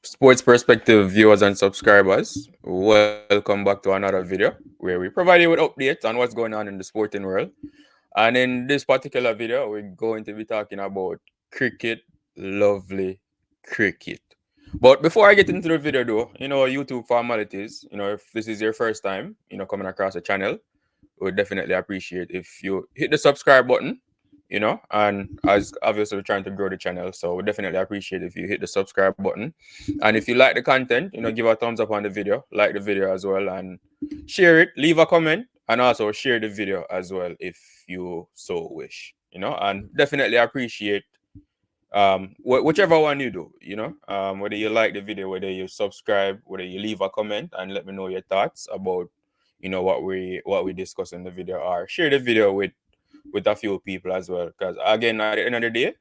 Sports Perspective viewers and subscribers, welcome back to another video where we provide you with updates on what's going on in the sporting world. And in this particular video, we're going to be talking about cricket, lovely cricket. But before I get into the video, though, YouTube formalities, if this is your first time, coming across the channel, we would definitely appreciate if you hit the subscribe button, and as obviously we're trying to grow the channel, so we definitely appreciate if you hit the subscribe button. And if you like the content, give a thumbs up on the video, like the video as well, and share it, leave a comment, and also share the video as well if you so wish, and definitely appreciate whichever one you do, whether you like the video, whether you subscribe, whether you leave a comment and let me know your thoughts about what we discuss in the video, or share the video with a few people as well, because again, at the end of the day,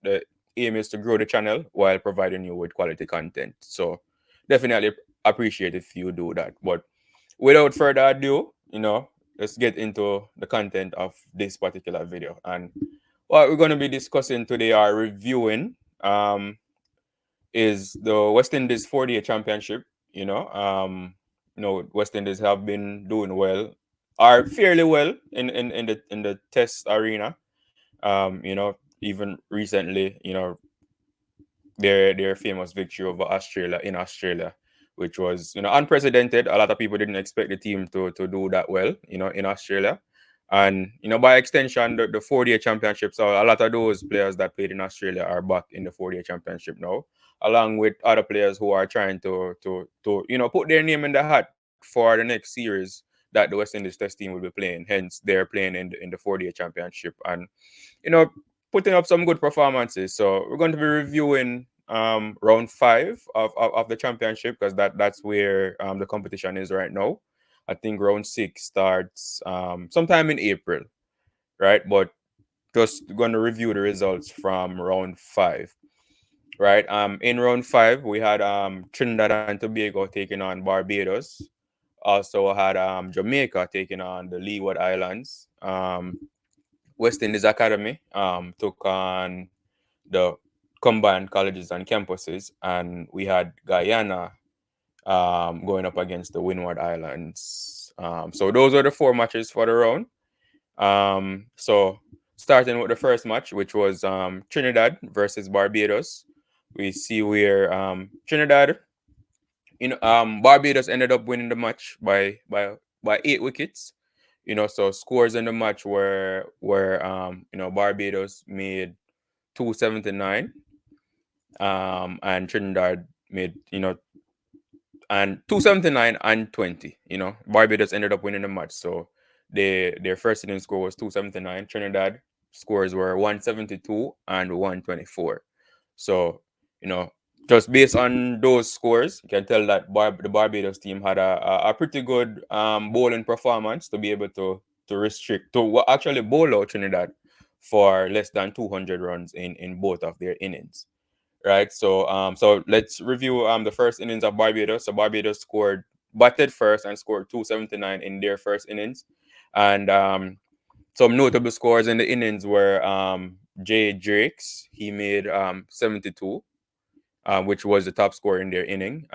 the aim is to grow the channel while providing you with quality content. So definitely appreciate if you do that. But without further ado, let's get into the content of this particular video. And what we're going to be discussing today, or reviewing, is the West Indies 40 championship. West Indies have been doing well, are fairly well in the test arena. Even recently, their famous victory over Australia in Australia, which was unprecedented. A lot of people didn't expect the team to do that well, in Australia. And by extension, the 40 championship. So a lot of those players that played in Australia are back in the 40 championship now, along with other players who are trying to put their name in the hat for the next series that the West Indies test team will be playing. Hence, they're playing in the 40 championship, and you know putting up some good performances. So we're going to be reviewing round five of the championship, because that's where the competition is right now. I think round six starts sometime in April, right? But just going to review the results from round five, right? In round five, we had Trinidad and Tobago taking on Barbados. Also had Jamaica taking on the Leeward Islands. West Indies Academy took on the combined colleges and campuses, and we had Guyana going up against the Windward Islands. So those are the four matches for the round. So starting with the first match, which was Trinidad versus Barbados, we see where Trinidad, Barbados ended up winning the match by 8 wickets. So scores in the match were Barbados made 279, and Trinidad made and 279 and 20. Barbados ended up winning the match. So their first inning score was 279. Trinidad scores were 172 and 124. So, you know, just based on those scores, you can tell that the Barbados team had a pretty good bowling performance to be able to restrict, actually bowl out Trinidad for less than 200 runs in both of their innings. Right. So let's review the first innings of Barbados. So Barbados batted first and scored 279 in their first innings. And some notable scores in the innings were Jay Drakes. He made 72, which was the top scorer in their inning.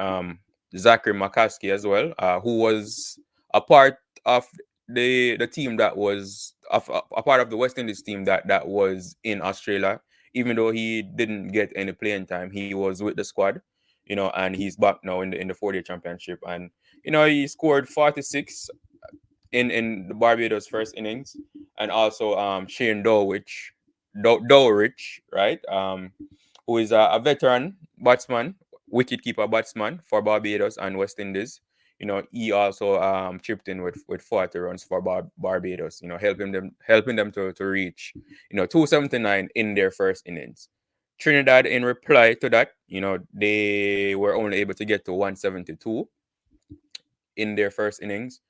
Zachary McCaskey as well, who was a part of the team that was a part of the West Indies team that was in Australia. Even though he didn't get any playing time, he was with the squad, and he's back now in the 40 championship. And he scored 46 in the Barbados first innings, and also Shane Dowrich, right? Who is a veteran batsman, wicketkeeper batsman for Barbados and West Indies. He also chipped in with 40 runs for Barbados. Helping them to reach 279 in their first innings. Trinidad, in reply to that, they were only able to get to 172 in their first innings.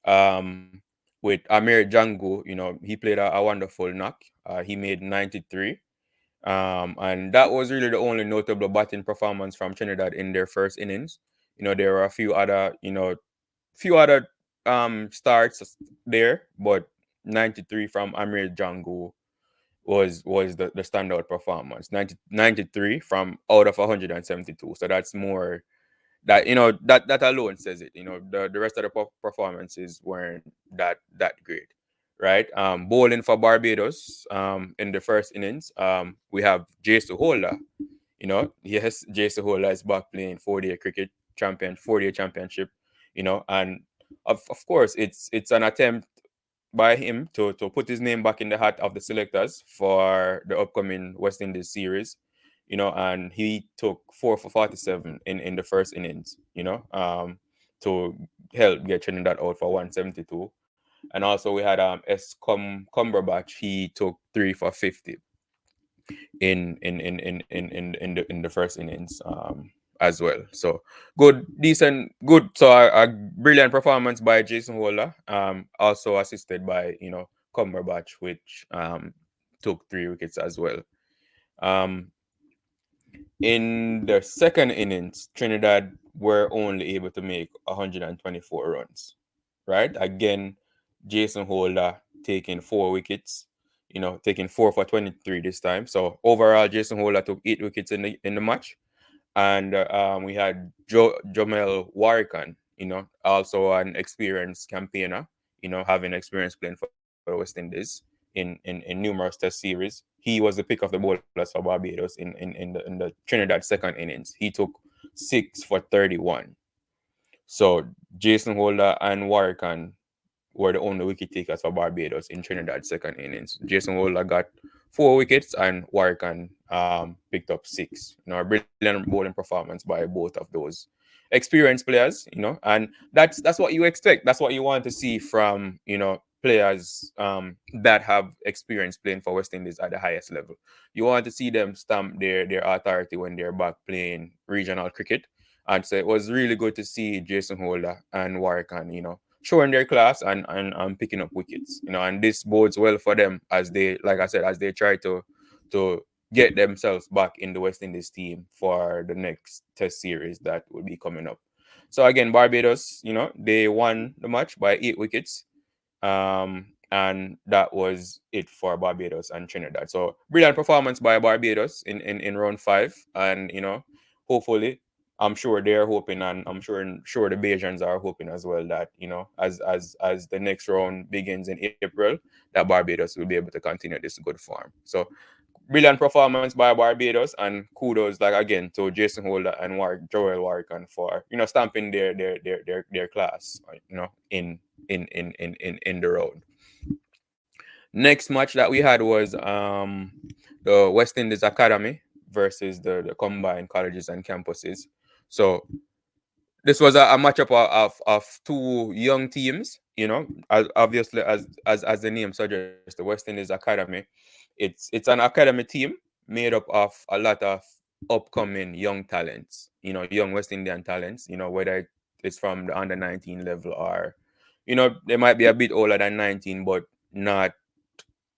With Amir Django, he played a wonderful knock. He made 93. And that was really the only notable batting performance from Trinidad in their first innings. There were a few other starts there, but 93 from Amir Django was the standout performance. 93 from out of 172. So that's more that that alone says it. The rest of the performances weren't that great, right? Bowling for Barbados in the first innings, we have Jason Holder. Yes, Jason Holder is back playing 4-day cricket 4-day championship. And of course it's an attempt by him to put his name back in the hat of the selectors for the upcoming West Indies series. And he took 4 for 47 in the first innings, to help get Trinidad out for 172. And also we had Cumberbatch. He took 3 for 50 in the first innings, as well. So good, decent, good. So a brilliant performance by Jason Holder, also assisted by Cumberbatch, which took 3 wickets as well. Um, in the second innings, Trinidad were only able to make 124 runs. Right, again, Jason Holder taking 4 wickets. Taking 4 for 23 this time. So overall, Jason Holder took 8 wickets in the match. And we had Jomel Warrican, also an experienced campaigner, having experience playing for the West Indies in numerous Test series. He was the pick of the bowlers for Barbados in the Trinidad second innings. He took 6 for 31. So Jason Holder and Warrican were the only wicket takers for Barbados in Trinidad second innings. Jason Holder got 4 wickets and Warrican picked up 6. A brilliant bowling performance by both of those experienced players. And that's what you expect. That's what you want to see from players that have experience playing for West Indies at the highest level. You want to see them stamp their authority when they're back playing regional cricket. And so it was really good to see Jason Holder and Warrican, showing their class and picking up wickets. And this bodes well for them as they, like I said, as they try to get themselves back in the West Indies team for the next Test series that will be coming up. So again, Barbados, they won the match by 8 wickets. And that was it for Barbados and Trinidad. So brilliant performance by Barbados in round 5. And hopefully, I'm sure they're hoping, and I'm sure the Bajans are hoping as well, that as the next round begins in April, that Barbados will be able to continue this good form. So brilliant performance by Barbados, and kudos, like, again, to Jason Holder and Joel Warrican for stamping their class, in the round. Next match that we had was the West Indies Academy versus the combined colleges and campuses. So this was a matchup of two young teams. Obviously, as the name suggests, the West Indies Academy. It's an academy team made up of a lot of upcoming young talents. Young West Indian talents. Whether it's from the under 19 level, or they might be a bit older than 19, but not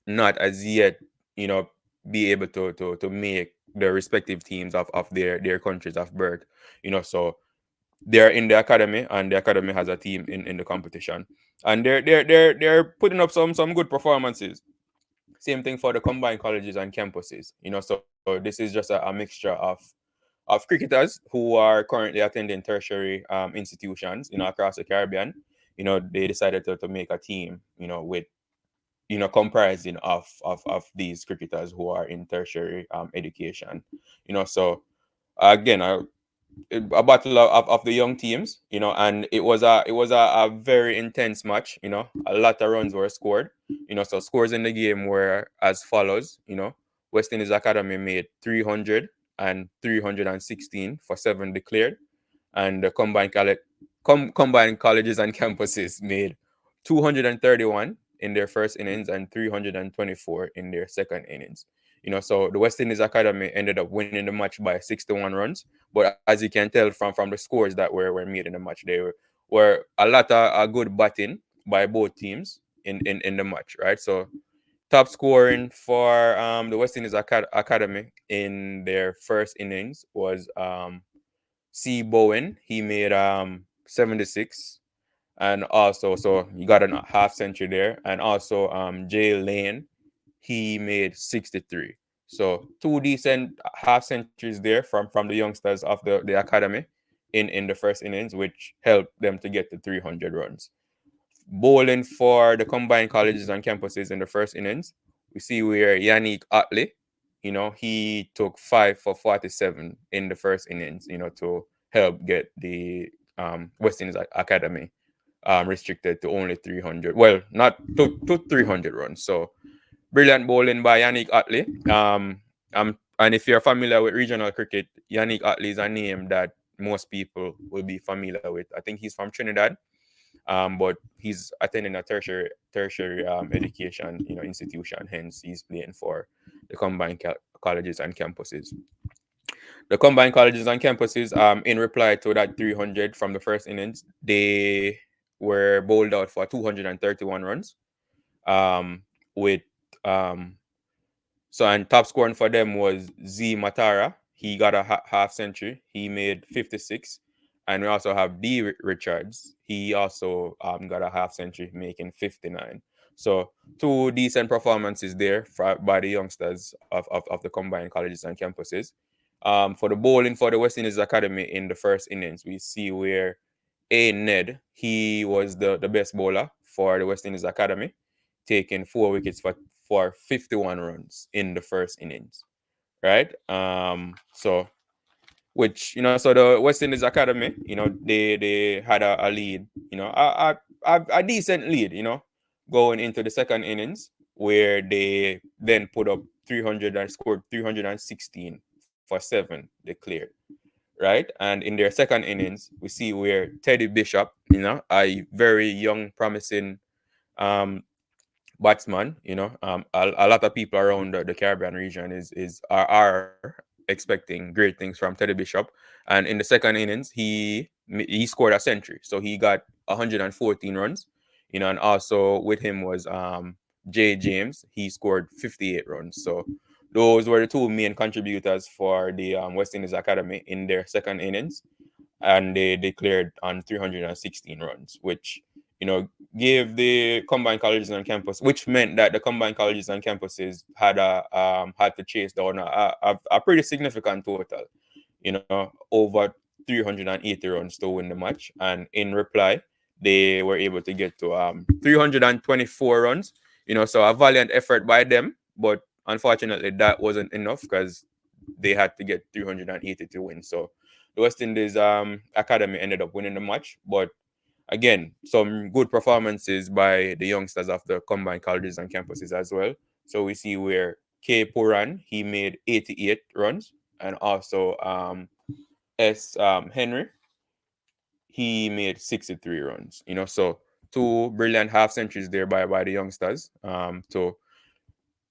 as yet, be able to make the respective teams of their countries of birth. So they're in the academy, and the academy has a team in the competition, and they're putting up some good performances. Same thing for the combined colleges and campuses. So this is just a mixture of cricketers who are currently attending tertiary institutions across the Caribbean. They decided to make a team with comprising of these cricketers who are in tertiary education. So again, a battle of the young teams, and it was a very intense match. A lot of runs were scored. So scores in the game were as follows. West Indies Academy made 300 and 316 for 7 declared, and the combined colleges and campuses made 231 in their first innings and 324 in their second innings. So the West Indies Academy ended up winning the match by 61 runs. But as you can tell from the scores that were made in the match, there were a lot of good batting by both teams in the match, right? So top scoring for the West Indies Academy in their first innings was C. Bowen. He made 76. And also, so you got a half century there. And also Jay Lane, he made 63. So two decent half centuries there from the youngsters of the academy in the first innings, which helped them to get to 300 runs. Bowling for the combined colleges and campuses in the first innings, we see where Yannick Otley, he took 5 for 47 in the first innings, to help get the West Indies Academy restricted to only 300. Well, not to 300 runs. So brilliant bowling by Yannick Otley. And if you're familiar with regional cricket, Yannick Otley is a name that most people will be familiar with. I think he's from Trinidad, but he's attending a tertiary education institution. Hence, he's playing for the combined colleges and campuses. The combined colleges and campuses, in reply to that 300 from the first innings, they were bowled out for 231 runs. With So, and top scoring for them was Z Matara. He got a half century. He made 56. And we also have D Richards. He also got a half century, making 59. So two decent performances there by the youngsters of the combined colleges and campuses. For the bowling for the West Indies Academy in the first innings, we see where A. Ned, he was the best bowler for the West Indies Academy, taking 4 wickets for 51 runs in the first innings, right? So which so the West Indies Academy, they had a lead, a decent lead, going into the second innings, where they then put up 300 and scored 316 for 7. They cleared, right? And in their second innings, we see where Teddy Bishop, a very young, promising um batsman. A lot of people around the Caribbean region are expecting great things from Teddy Bishop. And in the second innings, he scored a century, so he got 114 runs. And also with him was Jay James. He scored 58 runs. So those were the two main contributors for the West Indies Academy in their second innings, and they declared on 316 runs, which gave the combined colleges and campus, which meant that the combined colleges and campuses had to chase down a pretty significant total, over 380 runs to win the match. And in reply, they were able to get to 324 runs. So a valiant effort by them, but unfortunately that wasn't enough because they had to get 380 to win. So the West Indies Academy ended up winning the match, but again, some good performances by the youngsters of the combined colleges and campuses as well. So we see where K. Puran, he made 88 runs, and also Henry, he made 63 runs. So two brilliant half centuries there by the youngsters to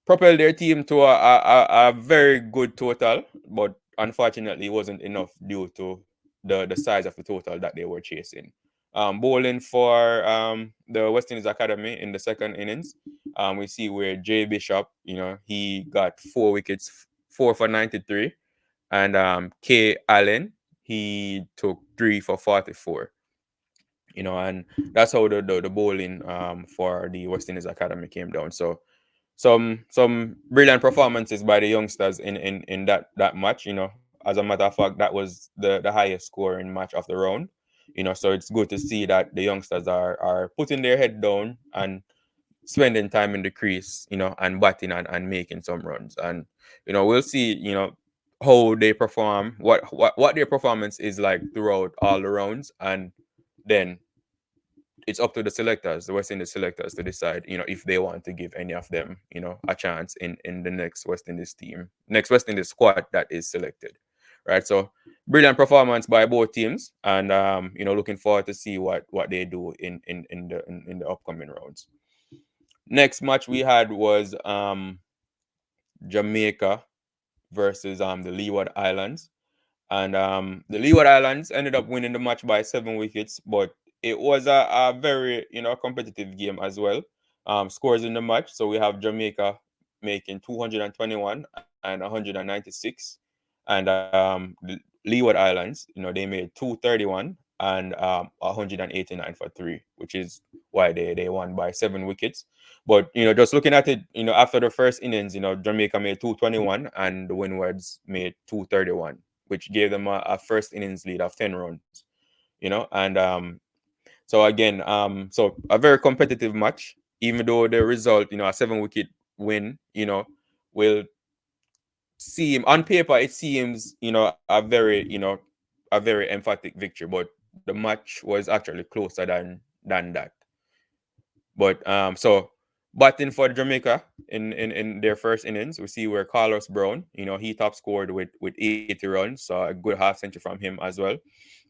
propel their team to a very good total, but unfortunately, it wasn't enough due to the size of the total that they were chasing. Bowling for the West Indies Academy in the second innings, we see where Jay Bishop, he got 4 wickets, 4 for 93, and K. Allen, he took 3 for 44. And that's how the bowling for the West Indies Academy came down. So some brilliant performances by the youngsters in that match. As a matter of fact, that was the highest scoring match of the round. So it's good to see that the youngsters are putting their head down and spending time in the crease, and batting and making some runs. And we'll see, how they perform, what their performance is like throughout all the rounds, and then it's up to the selectors, the West Indies selectors, to decide, if they want to give any of them, a chance in the next West Indies squad that is selected, right? So brilliant performance by both teams, and looking forward to see what they do in the upcoming rounds. Next match we had was Jamaica versus the Leeward Islands. And the Leeward Islands ended up winning the match by 7 wickets, but it was a very competitive game as well. Scores in the match, so we have Jamaica making 221 and 196, and the Leeward Islands, they made 231 and 189 for 3, which is why they won by 7 wickets. But just looking at it, after the first innings, Jamaica made 221 and the Windwards made 231, which gave them a first innings lead of 10 runs. And so again, so a very competitive match, even though the result, a 7 wicket win, will seem on paper it seems, a very emphatic victory, but the match was actually closer than that. But so batting for Jamaica in their first innings, we see where Carlos Brown, he top scored with 80 runs, so a good half century from him as well.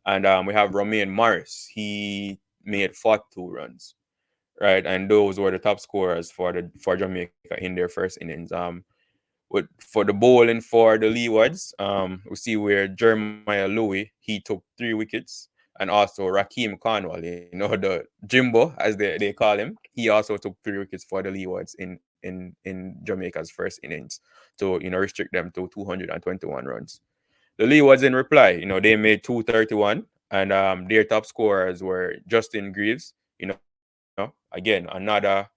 And we have Romain Morris, he made 42 runs, right? And those were the top scorers for Jamaica in their first innings. For the bowling for the Leewards, we see where Jeremiah Louis, he took 3 wickets, and also Raheem Cornwall, the Jimbo as they call him, he also took 3 wickets for the Leewards in Jamaica's first innings to restrict them to 221 runs. The Leewards in reply, they made 231, and their top scorers were Justin Greaves, again another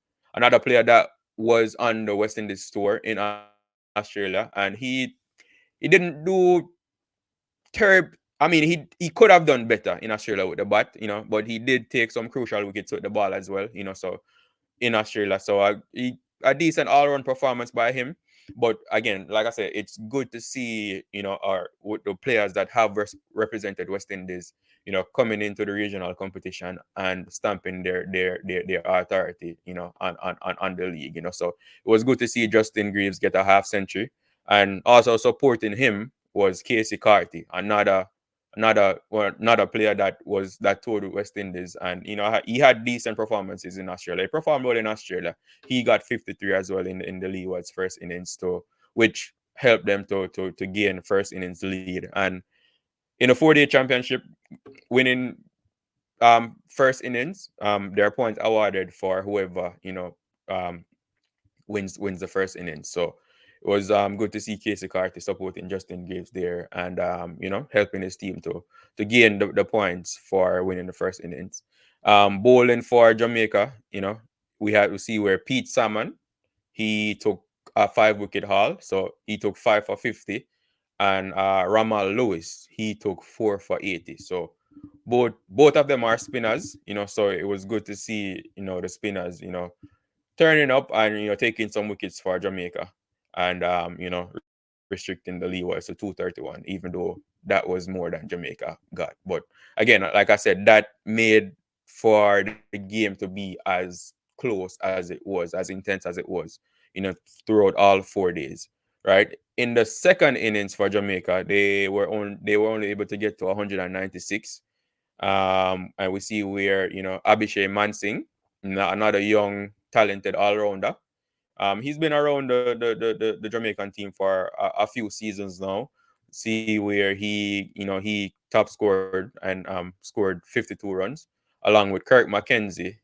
player that was on the West Indies tour in Australia, and he didn't do terrible. I mean, he could have done better in Australia with the bat, but he did take some crucial wickets with the ball as well, so in Australia. So a decent all-round performance by him. But again, like I said, it's good to see the players that have represented West Indies, coming into the regional competition and stamping their authority, on the league. So it was good to see Justin Greaves get a half century, and also supporting him was Casey Carty, another player that toured West Indies, and he had decent performances in Australia. He performed well in Australia. He got 53 as well in the Leewards first innings, too, which helped them to gain first innings lead. And in a 4-day championship, winning first innings, there are points awarded for whoever um, wins the first innings. So it was good to see Casey Carty supporting Justin Greaves there, and helping his team to gain the points for winning the first innings. Bowling for Jamaica, we see where Pete Salmon, he took a 5-wicket haul, so he took 5 for 50, and Ramal Lewis, he took 4 for 80. So both of them are spinners, so it was good to see the spinners turning up and taking some wickets for Jamaica, and restricting the leeway to 231, even though that was more than Jamaica got. But again, like I said, that made for the game to be as close as it was, as intense as it was, throughout all 4 days. Right. In the second innings for Jamaica, they were only able to get to 196. And we see where Abhishek Mansingh, another young talented all-rounder. He's been around the Jamaican team for a few seasons now. See where he top scored and scored 52 runs, along with Kirk McKenzie.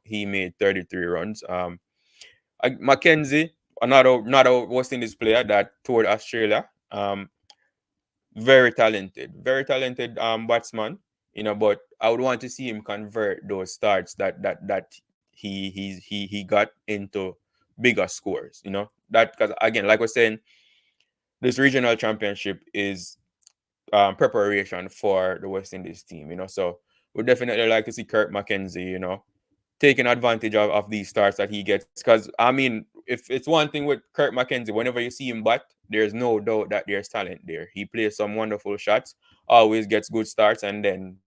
He made 33 runs. McKenzie, another West Indies player that toured Australia. Very talented batsman. But I would want to see him convert those starts that he got into bigger scores. That, because again, like I was saying, this regional championship is preparation for the West Indies team. So we'd definitely like to see Kirk McKenzie, taking advantage of these starts that he gets. Because I mean, if it's one thing with Kirk McKenzie, whenever you see him bat, there's no doubt that there's talent there. He plays some wonderful shots, always gets good starts, and then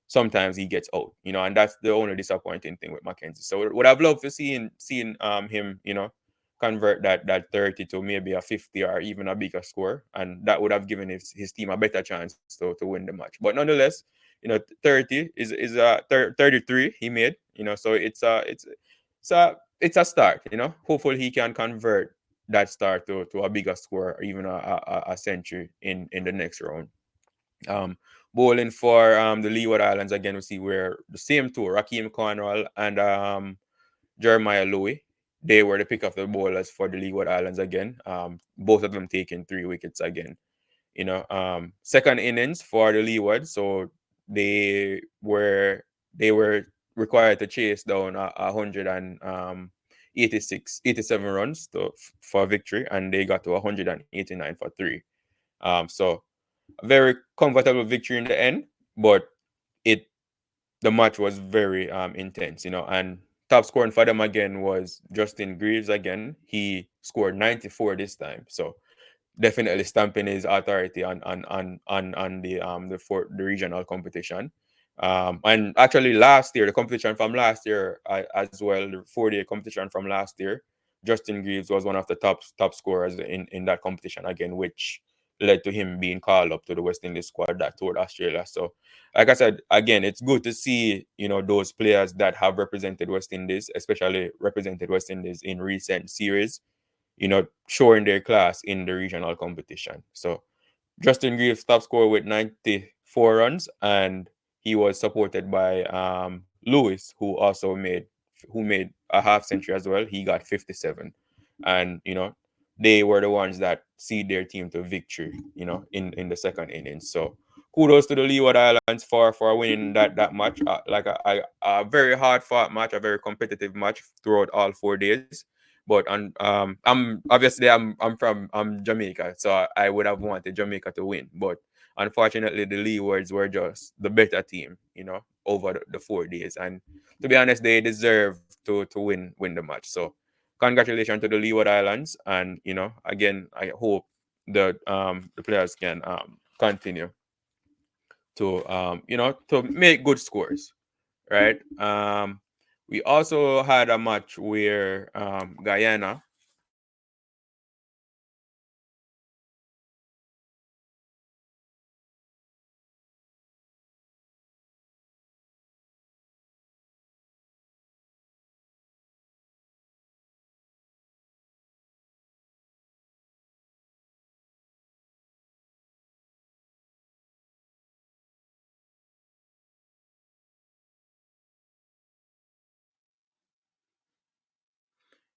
sometimes he gets out. And that's the only disappointing thing with McKenzie. So would I've loved to seeing him, convert that 30 to maybe a 50 or even a bigger score, and that would have given his team a better chance to win the match. But nonetheless, 30 is 33 he made. So it's a start. Hopefully he can convert that start to a bigger score, or even a century in the next round. Bowling for the Leeward Islands, again, we see where the same two, Raheem Cornwall and Jeremiah Louis, they were the pick of the bowlers for the Leeward Islands again. Both of them taking 3 wickets again. Second innings for the Leeward, so they were required to chase down 87 runs for victory, and they got to 189 for 3. So a very comfortable victory in the end, but it the match was very intense, and top scoring for them again was Justin Greaves again. He scored 94 this time. So definitely stamping his authority on the regional competition. And actually last year, the competition from last year as well, the 4-day competition from last year, Justin Greaves was one of the top scorers in that competition again, which led to him being called up to the West Indies squad that toured Australia. So like I said, again, it's good to see, those players that have represented West Indies, especially represented West Indies in recent series, showing their class in the regional competition. So Justin Greaves top scorer with 94 runs, and he was supported by Lewis, who made a half century as well. He got 57, and they were the ones that see their team to victory. In the second innings. So kudos to the Leeward Islands for winning that match. Like a very hard fought match, a very competitive match throughout all 4 days. But I'm Jamaica, so I would have wanted Jamaica to win. But unfortunately, the Leewards were just the better team, over the 4 days. And to be honest, they deserve to win the match. So congratulations to the Leeward Islands, and again, I hope that the players can continue to make good scores, right? We also had a match where Guyana.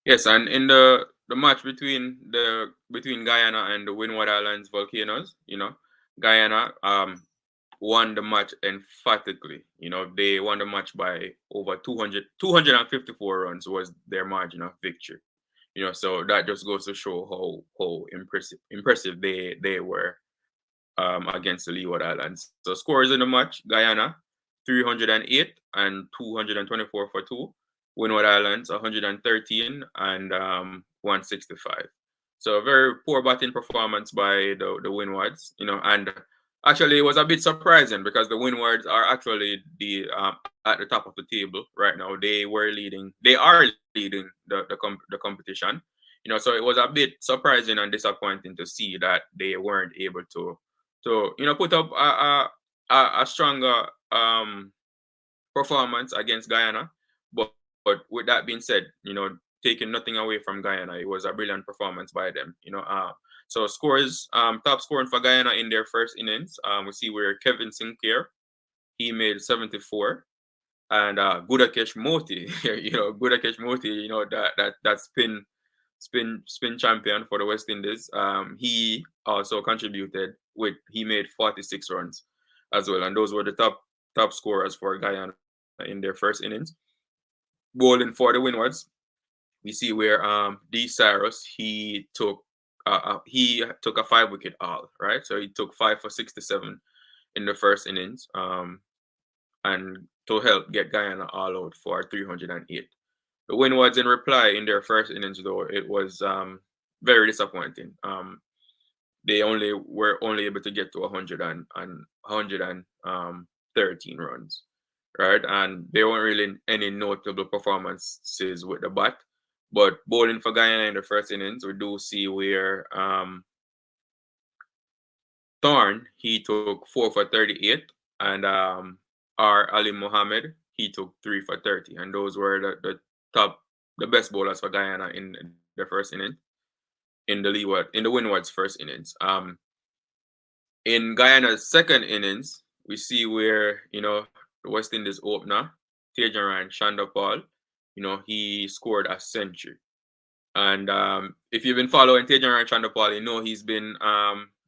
Yes, and in the match between Guyana and the Windward Islands Volcanoes, Guyana won the match emphatically. They won the match by over 254 runs was their margin of victory. So that just goes to show how impressive they were against the Leeward Islands. So scores in the match: Guyana 308 and 224 for 2. Windward Islands 113 and 165. So a very poor batting performance by the Windwards, and actually it was a bit surprising because the Windwards are actually at the top of the table right now. They are leading the competition. So it was a bit surprising and disappointing to see that they weren't able to put up a stronger performance against Guyana. But with that being said, taking nothing away from Guyana, it was a brilliant performance by them. So scores, top scoring for Guyana in their first innings, we see where Kevin Sinclair, he made 74, and Gudakesh Moti, Gudakesh Moti, that spin champion for the West Indies. He also contributed he made 46 runs as well, and those were the top scorers for Guyana in their first innings. Bowling for the Windwards, we see where D. Cyrus he took a 5-wicket haul, right? So he took 5 for 67 in the first innings, and to help get Guyana all out for 308. The Windwards, in reply, in their first innings, though, it was very disappointing. They were only able to get to 113 runs, right? And there weren't really any notable performances with the bat. But bowling for Guyana in the first innings, we do see where Thorne, he took 4 for 38, and R. Ali Mohammed, he took 3 for 30. And those were the best bowlers for Guyana in the first inning, in the Windward's first innings. In Guyana's second innings, we see where, the West Indies opener, Tejaran Chandapal, he scored a century. And if you've been following Tejaran Chandapal, he's been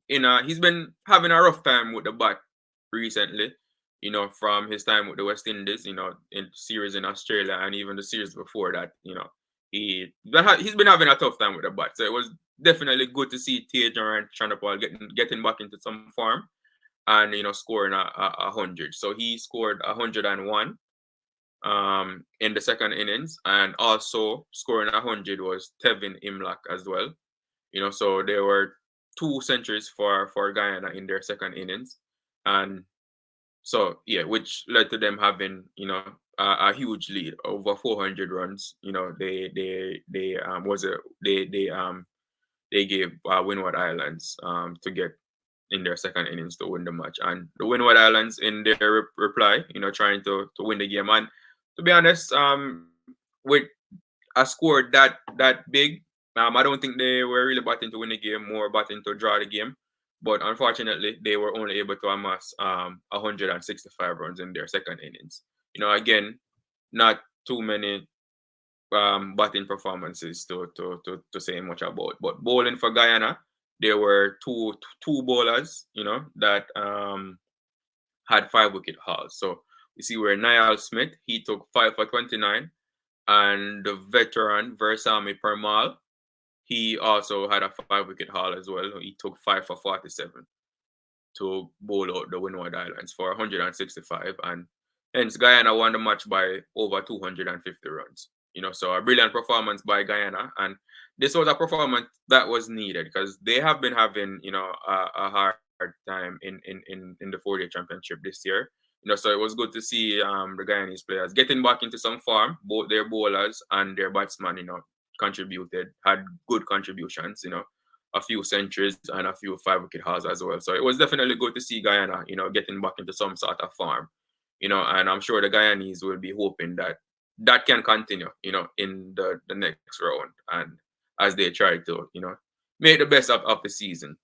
he's been having a rough time with the bat recently. you know, from his time with the West Indies, you know, in series in Australia and even the series before that, you know, he's been having a tough time with the bat. So it was definitely good to see Tejan and Chanderpaul getting back into some form and, you know, scoring a 100. So he scored 101 in the second innings, and also scoring 100 was Tevin Imlach as well. You know, so there were 2 centuries for Guyana in their second innings, and so yeah, which led to them having, you know, a huge lead over 400 runs. You know, they gave Windward Islands to get in their second innings to win the match, and the Windward Islands in their reply, you know, trying to win the game. And to be honest, with a score that big, I don't think they were really batting to win the game, more batting to draw the game. But unfortunately, they were only able to amass 165 runs in their second innings. You know, again, not too many batting performances to say much about. But bowling for Guyana, there were two bowlers, you know, that had 5 wicket hauls. So you see where Niall Smith, he took 5 for 29, and the veteran Versami Permal, he also had a 5 wicket haul as well. He took 5 for 47 to bowl out the Windward Islands for 165, and hence Guyana won the match by over 250 runs. You know, so a brilliant performance by Guyana, and this was a performance that was needed because they have been having, you know, a hard time in the 4-day championship this year. You know, so it was good to see the Guyanese players getting back into some form. Both their bowlers and their batsmen, you know, contributed, had good contributions. You know, a few centuries and a few 5 wicket hauls as well. So it was definitely good to see Guyana, you know, getting back into some sort of form, you know, and I'm sure the Guyanese will be hoping that that can continue, you know, in the next round and as they try to, you know, make the best of the season.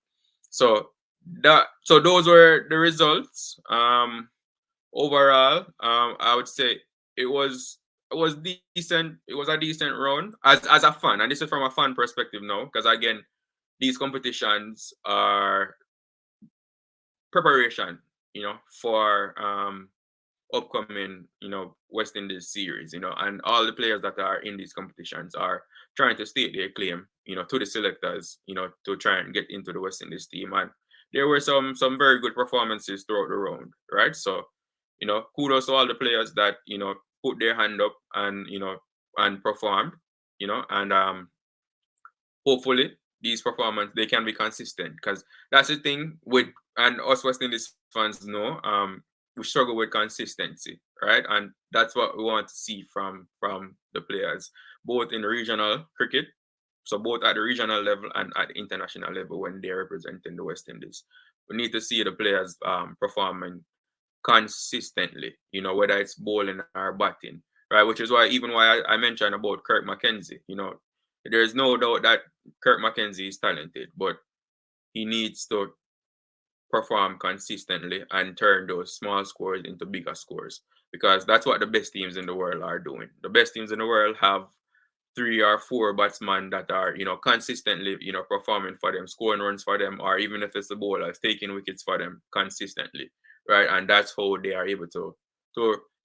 So those were the results. Overall, I would say it was it was decent. It was a decent run as a fan, and this is from a fan perspective now, because again, these competitions are preparation, you know, for upcoming, you know, West Indies series, you know, and all the players that are in these competitions are trying to state their claim, you know, to the selectors, you know, to try and get into the West Indies team. And there were some very good performances throughout the round, right? So, you know, kudos to all the players that, you know, put their hand up and, you know, and performed, you know, and hopefully these performances they can be consistent, because that's the thing with, and us West Indies fans know, we struggle with consistency, right? And that's what we want to see from the players, both in regional cricket, so both at the regional level and at the international level when they're representing the West Indies. We need to see the players performing consistently, you know, whether it's bowling or batting, right? Which is why I mentioned about Kirk McKenzie, you know, there's no doubt that Kirk McKenzie is talented, but he needs to perform consistently and turn those small scores into bigger scores, because that's what the best teams in the world are doing. The best teams in the world have 3 or 4 batsmen that are, you know, consistently, you know, performing for them, scoring runs for them, or even if it's the bowlers, taking wickets for them consistently, right? And that's how they are able to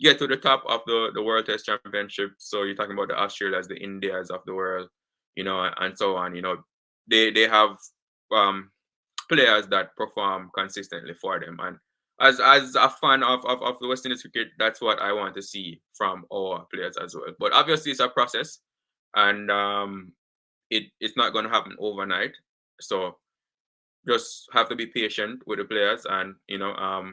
get to the top of the World Test Championship. So you're talking about the Australias, the Indias of the world, you know, and so on. You know, they have um players that perform consistently for them. And as a fan of the West Indies cricket, that's what I want to see from our players as well. But obviously, it's a process, and it's not going to happen overnight. So just have to be patient with the players, and you know,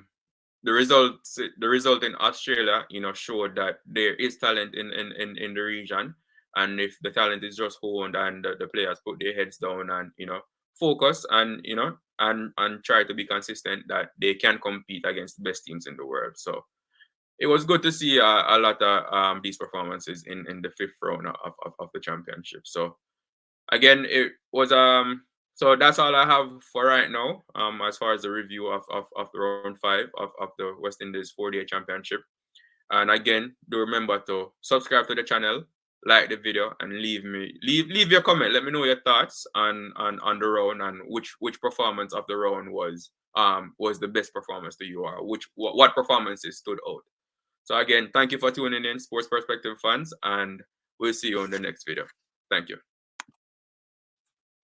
the result in Australia, you know, showed that there is talent in the region, and if the talent is just honed and the players put their heads down and, you know, focus and, you know, and try to be consistent, that they can compete against the best teams in the world. So it was good to see a lot of these performances in the fifth round of the championship. So again, it was so that's all I have for right now, as far as the review of the round 5 of the West Indies 4-day championship. And again, do remember to subscribe to the channel, like the video, and leave your comment. Let me know your thoughts on the round, and which performance of the round was the best performance to you, or what performances stood out. So again, thank you for tuning in, Sports Perspective fans, and we'll see you on the next video. Thank you.